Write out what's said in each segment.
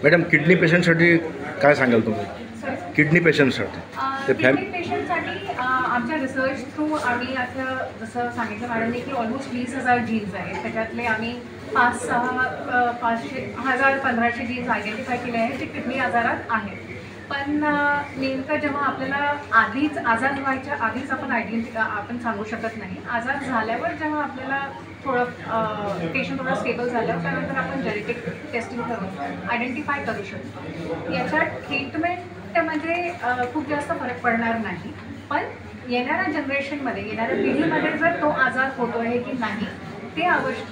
Madam kidney पेशंटसाठी काय सांगाल तुम्ही? किडनी पेशंटसाठी किडनी पेशंटसाठी आमच्या रिसर्च थ्रू आम्ही आता जसं सांगितलं मॅडमने की ऑलमोस्ट 20,000 जीन्स आहेत. त्याच्यातले आम्ही 1500 जीन्स आयडेंटिफाय केले आहेत जे किडनी आजारात आहेत. पण नेमकं जेव्हा आपल्याला आधीच आजार व्हायच्या आधीच आपण सांगू शकत नाही. आजार झाल्यावर जेव्हा आपल्याला थोडं पेशंट थोडं स्टेबल झालं त्यानंतर आपण जेनेटिक टेस्टिंग करून आयडेंटिफाय करू शकतो. याच्यात ट्रीटमेंटमध्ये खूप जास्त फरक पडणार नाही. पण येणाऱ्या जनरेशनमध्ये येणाऱ्या पिढीमध्ये जर तो आजार होतो आहे की नाही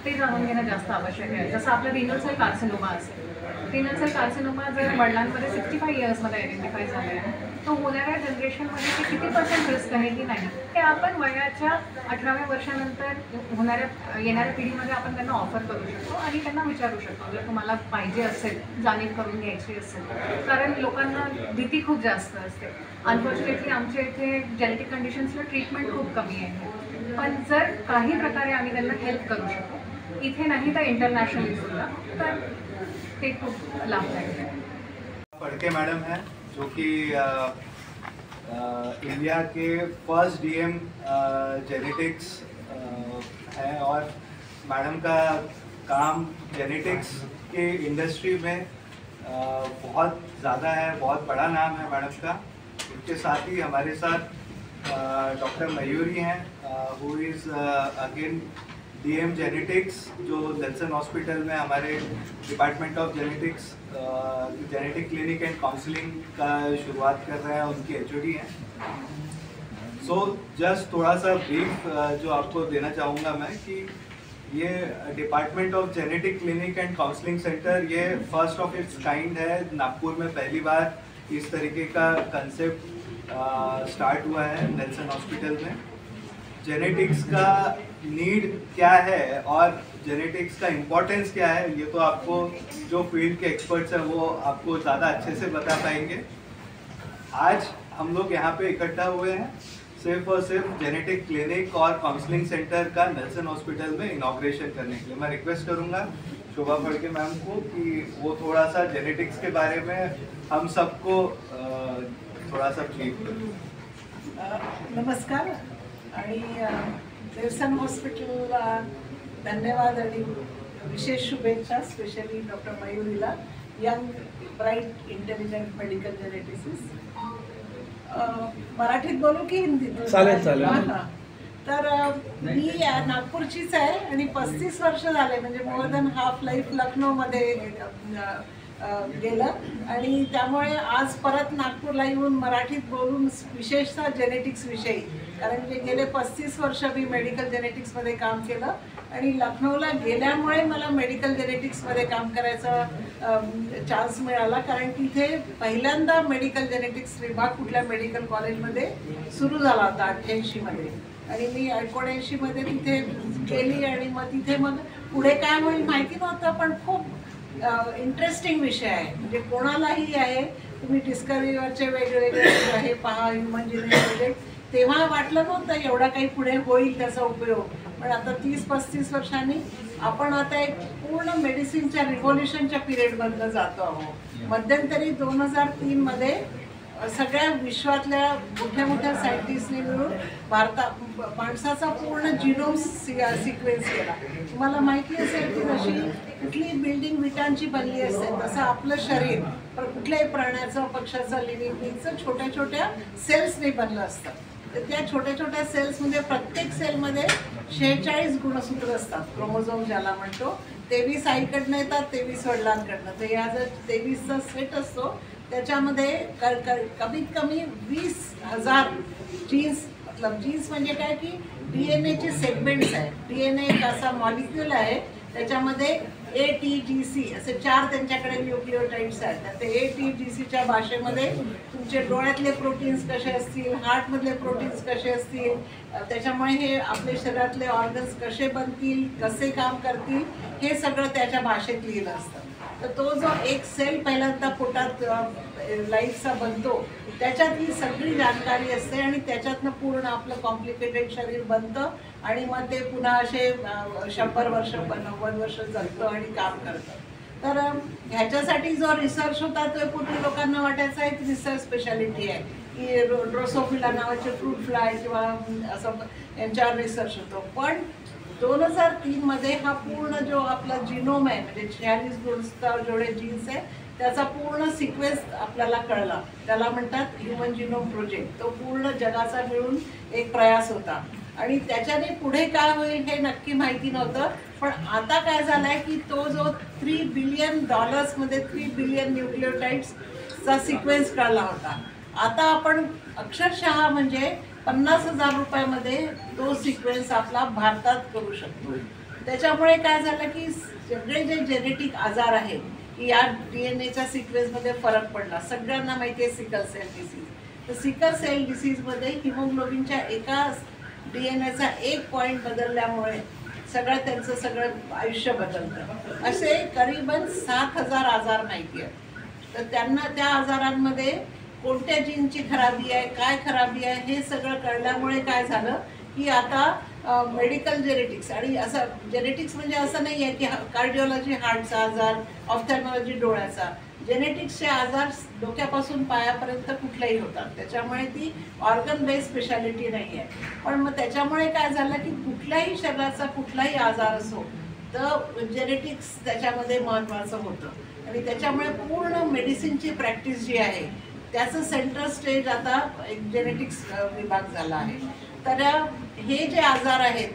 ते जाणून घेणं जास्त आवश्यक आहे. जसं आपलं रिनल सेल कार्सिनोमा असेल. रिनल सेल कार्सिनोमा जर वडिलांमध्ये 65 इयर्समध्ये आयडेंटिफाय झालं आहे तो होणाऱ्या जनरेशनमध्ये ते किती % रिस्क आहे की नाही हे आपण वयाच्या 18व्या वर्षानंतर येणाऱ्या पिढीमध्ये आपण त्यांना ऑफर करू शकतो आणि त्यांना विचारू शकतो जर तुम्हाला पाहिजे असेल जाणीव करून घ्यायची असेल. कारण लोकांना भीती खूप जास्त असते. अनफॉर्च्युनेटली आमच्या इथे जेनेटिक कंडिशन्सला ट्रीटमेंट खूप कमी आहे. पण जर काही प्रकारे आम्ही त्यांना हेल्प करू शकतो इथे नाही तर इंटरनॅशनली सुद्धा तर ते खूप लाभदायक आहे. फड़के मैडम हैं जो कि इंडिया के फर्स्ट डीएम जेनेटिक्स हैं और मैडम का काम जेनेटिक्स के इंडस्ट्री में बहुत ज़्यादा है, बहुत बड़ा नाम है मैडम का. इसके साथ ही हमारे साथ डॉक्टर मयूरी हैं हु इज़ अगेन डीएम जेनेटिक्स जो नेल्सन हॉस्पिटल में हमारे department of genetics genetic clinic end counselling का शुरुआत कर रहे हैं. उनकी एचओडी हैं. सो जस्ट थोड़ा सा ब्रीफ जो आपको देना चाहूँगा मैं कि ये department of genetic clinic end counselling centre ये फर्स्ट ऑफ इट्स काइंड है. नागपुर में पहली बार इस तरीके का कंसेप्ट स्टार्ट हुआ है नेल्सन हॉस्पिटल में. जेनेटिक्स का नीड क्या है और जेनेटिक्स का इम्पोर्टेंस क्या है ये तो आपको जो फील्ड के एक्सपर्ट्स हैं वो आपको ज़्यादा अच्छे से बता पाएंगे. आज हम लोग यहाँ पे इकट्ठा हुए हैं सिर्फ और सिर्फ जेनेटिक क्लिनिक और काउंसलिंग सेंटर का नेल्सन हॉस्पिटल में इनॉग्रेशन करने के लिए. मैं रिक्वेस्ट करूँगा शोभा फड़के मैम को कि वो थोड़ा सा जेनेटिक्स के बारे में हम सबको थोड़ा सा ब्रीफ करें. नमस्कार आणि नेल्सन हॉस्पिटलला धन्यवाद आणि विशेष शुभेच्छा स्पेशली डॉक्टर मयूरीला young bright intelligent medical geneticist. मराठीत बोलू की हिंदीत? चालेल. हां तर मी नागपूरचीच आहे आणि 35 वर्ष झाले म्हणजे मोर दॅन हाफ लाईफ लखनौमध्ये गेलं आणि त्यामुळे आज परत नागपूरला येऊन मराठीत बोलून विशेषतः जेनेटिक्स विषयी कारण की गेले 35 वर्ष मी मेडिकल जेनेटिक्समध्ये काम केलं आणि लखनौला गेल्यामुळे मला मेडिकल जेनेटिक्समध्ये काम करायचा चान्स मिळाला कारण तिथे पहिल्यांदा मेडिकल जेनेटिक्स विभाग कुठल्या मेडिकल कॉलेजमध्ये सुरू झाला होता 88मध्ये आणि मी 79मध्ये तिथे गेली आणि मग तिथे मग पुढे काय होईल माहिती नव्हतं पण खूप इंटरेस्टिंग विषय आहे म्हणजे कोणालाही आहे. तुम्ही डिस्कवरीवरचे वेगवेगळे हे पहा ह्युमन जेनेटिक प्रोजेक्ट तेव्हा वाटलं नव्हतं एवढा काही पुढे होईल त्याचा उपयोग पण आता 30-35 वर्षांनी आपण आता एक पूर्ण मेडिसिनच्या रिव्होल्युशनच्या पिरियडमधनं जातो आहोत. मध्यंतरी 2003मध्ये सगळ्या विश्वातल्या मोठ्या मोठ्या सायंटिस्टनी मिळून माणसाचा पूर्ण जिनोम सिक्वेन्स केला. तुम्हाला माहिती असेल की जशी कुठली बिल्डिंग विटांची बनली असते तसं आपलं शरीर कुठल्याही प्राण्याचं पक्ष्याचं लिव्हिंग बींगचं छोट्या छोट्या सेल्सने बनलं असतं. तर त्या छोट्या छोट्या सेल्समध्ये प्रत्येक सेलमध्ये 46 गुणसूत्र असतात. क्रोमोझोम ज्याला म्हणतो 23 आईकडनं येतात 23 वडिलांकडनं. तर या जर 23चा सेट असतो त्याच्यामध्ये कमीत कमी 20,000 जीन्स मतलब जीन्स म्हणजे काय की DNA चे सेगमेंट्स आहेत. DNA एक असा मॉलिक्यूल आहे त्याच्यामध्ये ATGC असे 4 त्यांच्याकडे न्यूक्लिओटाइड्स आहेत. ते ATGCच्या भाषेमध्ये तुमचे डोळ्यातले प्रोटीन्स कसे असतील हार्टमधले प्रोटीन्स कसे असतील त्याच्यामुळे हे आपल्या शरीरातले ऑर्गन्स कसे बनतील कसे काम करतील हे सगळं त्याच्या भाषेत लिहिलं असतं. तर तो जो एक सेल पहिल्यांदा पोटात लाईफचा बनतो त्याच्यात ही सगळी जानकारी असते आणि त्याच्यातनं पूर्ण आपलं कॉम्प्लिकेटेड शरीर बनतं आणि मग ते पुन्हा असे 100 वर्ष 90 वर्ष जगतं आणि काम करतं. तर ह्याच्यासाठी जो रिसर्च होता तो पूर्वी लोकांना वाटायचा एक रिसर्च स्पेशालिटी आहे की ड्रोसोफिला नावाचे फ्रूट फ्लाय किंवा असं यांच्यावर रिसर्च होतो. पण 2003 हा पूर्ण जो आपला जिनोम आहे म्हणजे 46 गुणस्तर जेवढे जीन्स आहे त्याचा पूर्ण सिक्वेन्स आपल्याला कळला. त्याला म्हणतात ह्युमन जिनोम प्रोजेक्ट. तो पूर्ण जगाचा मिळून एक प्रयास होता आणि त्याच्याने पुढे काय होईल हे नक्की माहिती नव्हतं. पण आता काय झालं आहे की तो जो $3 बिलियन मध्ये 3 बिलियन न्यूक्लिओटाइड्सचा सिक्वेन्स कळला होता. आता आपण अक्षरशः म्हणजे 50,000 रुपयामध्ये तो सिक्वेन्स आपला भारतात करू शकतो. त्याच्यामुळे काय झालं की सगळे जे जेनेटिक आजार आहेत की या DNA सिक्वेन्समध्ये फरक पडला. सगळ्यांना माहिती आहे सिकल सेल डिसीज. तर सिकल सेल डिसीजमध्ये हिमोग्लोबिनच्या एका DNAचा एक पॉईंट बदलल्यामुळे त्यांचं सगळं आयुष्य बदलतं. असे करीबन 7,000 आजार माहिती आहेत. तर त्यांना त्या आजारांमध्ये कोणत्या जीनची खराबी आहे काय खराबी आहे हे सगळं कळल्यामुळे काय झालं की आता मेडिकल जेनेटिक्स आणि असं जेनेटिक्स म्हणजे असं नाही आहे की कार्डिओलॉजी हार्टचा आजार, ऑफ्थॅल्मॉलॉजी डोळ्याचा, जेनेटिक्सचे आजार डोक्यापासून पायापर्यंत कुठलेही होतात. त्याच्यामुळे ती ऑर्गन बेस्ड स्पेशालिटी नाही आहे. पण मग त्याच्यामुळे काय झालं की कुठल्याही शरीराचा कुठलाही आजार असो तर जेनेटिक्स त्याच्यामध्ये महत्त्वाचं होतं आणि त्याच्यामुळे पूर्ण मेडिसिनची प्रॅक्टिस जी आहे त्याचं सेंट्रल स्टेज आता एक जेनेटिक्स विभाग झाला आहे. तर हे जे आजार आहेत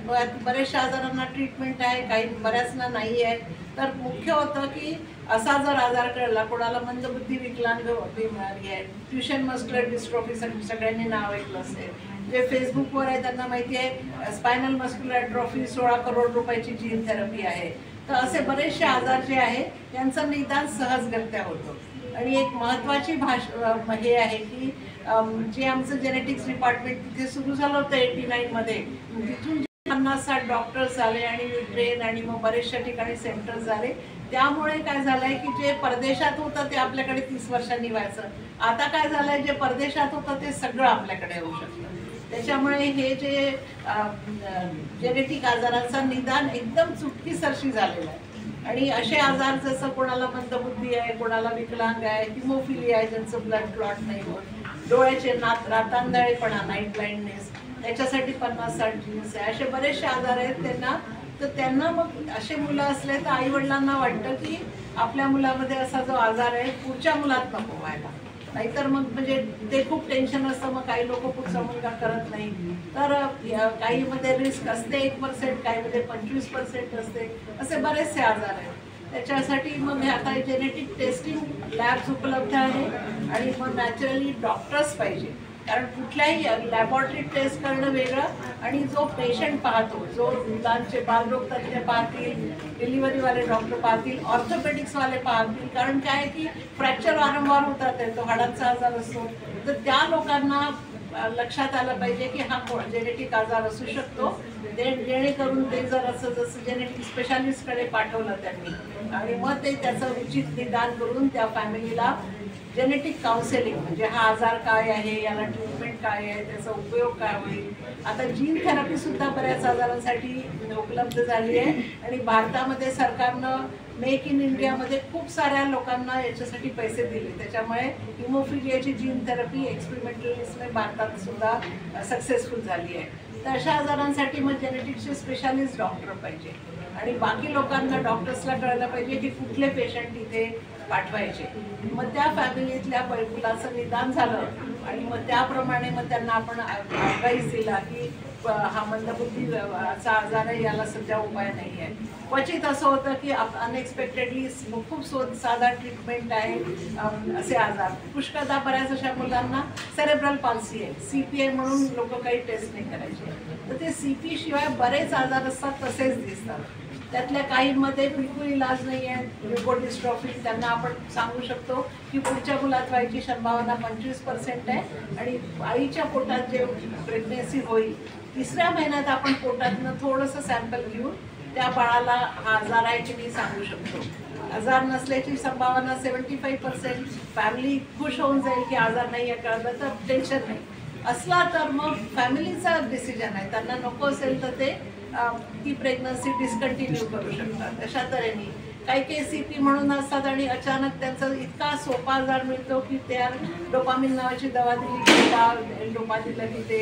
बरेचशा आजारांना ट्रीटमेंट आहे, काही बऱ्याचना नाही आहे. तर मुख्य होतं की असा जर आजार कळला, कोणाला मंदबुद्धी विकलांग बिमारी आहे, ट्युशन मस्क्युलर डिस्ट्रॉफी सगळ्यांनी नाव ऐकलं असेल, जे फेसबुकवर आहे त्यांना माहिती आहे स्पायनल मस्क्युलर ॲट्रॉफी 16 करोड रुपयाची जीन थेरपी आहे. तर असे बरेचसे आजार जे आहेत यांचं निदान सहजगत्या होतं. आणि एक महत्त्वाची हे आहे की जे आमचं जेनेटिक्स डिपार्टमेंट तिथे सुरू झालं होतं 89मध्ये, तिथून 50-60 डॉक्टर्स आले आणि ट्रेन आणि मग बरेचशा ठिकाणी सेंटर्स झाले. त्यामुळे काय झालं आहे की जे परदेशात होतं ते आपल्याकडे 30 वर्षांनी व्हायचं. आता काय झालं आहे जे परदेशात होतं ते सगळं आपल्याकडे होऊ शकतं. त्याच्यामुळे हे जे जेनेटिक आजारांचं निदान एकदम चुटकीसरशी झालेलं आहे. आणि असे आजार जसं कोणाला मंदबुद्धी आहे, कोणाला विकलांग आहे, हिमोफिलिया आहे ज्यांचं ब्लड क्लॉट नाही होत, डोळ्याचे रातांधळेपणा नाईट ब्लाइंडनेस त्याच्यासाठी 50-60 जीन्स आहे, असे बरेचसे आजार आहेत त्यांना. तर त्यांना मग असे मुलं असले तर आईवडिलांना वाटतं की आपल्या मुलामध्ये असा जो आजार आहे पुढच्या मुलात नको व्हायला. नाहीतर मग म्हणजे ते खूप टेन्शन असतं. मग काही लोक पुढचा मुलगा करत नाही. तर काहीमध्ये रिस्क असते 1%, काहीमध्ये 25% असते. असे बरेचसे आजार आहेत. त्याच्यासाठी मग आता जेनेटिक टेस्टिंग लॅब्स उपलब्ध आहे आणि मग नॅचरली डॉक्टर्स पाहिजे. कारण कुठल्याही लॅबॉरेटरी टेस्ट करणं वेगळं आणि जो पेशंट पाहतो, जो मुलांचे बालरोग तज्ज्ञ पाहतील, डिलिव्हरीवाले डॉक्टर पाहतील, ऑर्थोपेडिक्सवाले पाहतील. कारण काय आहे की फ्रॅक्चर वारंवार होतात, तो हाडांचा आजार असतो. तर त्या लोकांना लक्षात आलं पाहिजे की हा जेनेटिक आजार असू शकतो. जेणेकरून ते जर असं जसं जेनेटिक स्पेशालिस्टकडे पाठवलं त्यांनी आणि मग ते त्याचं उचित निदान करून त्या फॅमिलीला जेनेटिक काउन्सेलिंग म्हणजे हा आजार काय आहे, याला ट्रीटमेंट काय आहे, त्याचा उपयोग काय होईल. आता जीन थेरपीसुद्धा बऱ्याच आजारांसाठी उपलब्ध झाली आहे आणि भारतामध्ये सरकारनं मेक इन इंडियामध्ये खूप साऱ्या लोकांना याच्यासाठी पैसे दिले. त्याच्यामुळे हिमोफिलियाची जीन थेरपी एक्सपेरिमेंटलिस्टने भारतात सुद्धा सक्सेसफुल झाली आहे. तर अशा आजारांसाठी मग जेनेटिक्सचे स्पेशालिस्ट डॉक्टर पाहिजे आणि बाकी लोकांना डॉक्टर्सला कळलं पाहिजे की कुठले पेशंट इथे पाठवायचे. मग त्या फॅमिलीतल्या मुलाचं निदान झालं आणि मग त्याप्रमाणे मग त्यांना आपण ॲडवाईस दिला की हा मंदबुद्धीचा आजार आहे, याला सध्या उपाय नाही आहे. क्वचित असं होतं की अनएक्सपेक्टेडली खूप साधा ट्रीटमेंट आहे असे आजार. पुष्कळदा बऱ्याच अशा मुलांना सेरेब्रल पाल्सी आहे, CP आहे म्हणून लोक काही टेस्ट नाही करायचे. तर ते CP शिवाय बरेच आजार असतात तसेच दिसतात. त्यातल्या काहींमध्ये बिलकुल इलाज नाही आहे. ल्युकोडिस्ट्रॉफी त्यांना आपण सांगू शकतो की पुढच्या मुलात व्हायची संभावना 25% आहे आणि आईच्या पोटात जे प्रेग्नेन्सी होईल 3ऱ्या महिन्यात आपण पोटातनं थोडंसं सॅम्पल घेऊन त्या बाळाला हा आजार आहे की नाही सांगू शकतो. आजार नसल्याची संभावना 75%. फॅमिली खुश होऊन जाईल की आजार नाही आहे, कळलं तर टेन्शन नाही. असला तर मग फॅमिलीचा डिसिजन आहे. त्यांना नको असेल तर ते ती प्रेग्नन्सी डिस्कंटिन्यू करू शकतात. अशा तऱ्हेने काही काही CP म्हणून असतात आणि अचानक त्यांचा इतका सोपा आजार मिळतो की त्या डोपामिन नावाची दवा दिली की डोपा दिलं की ते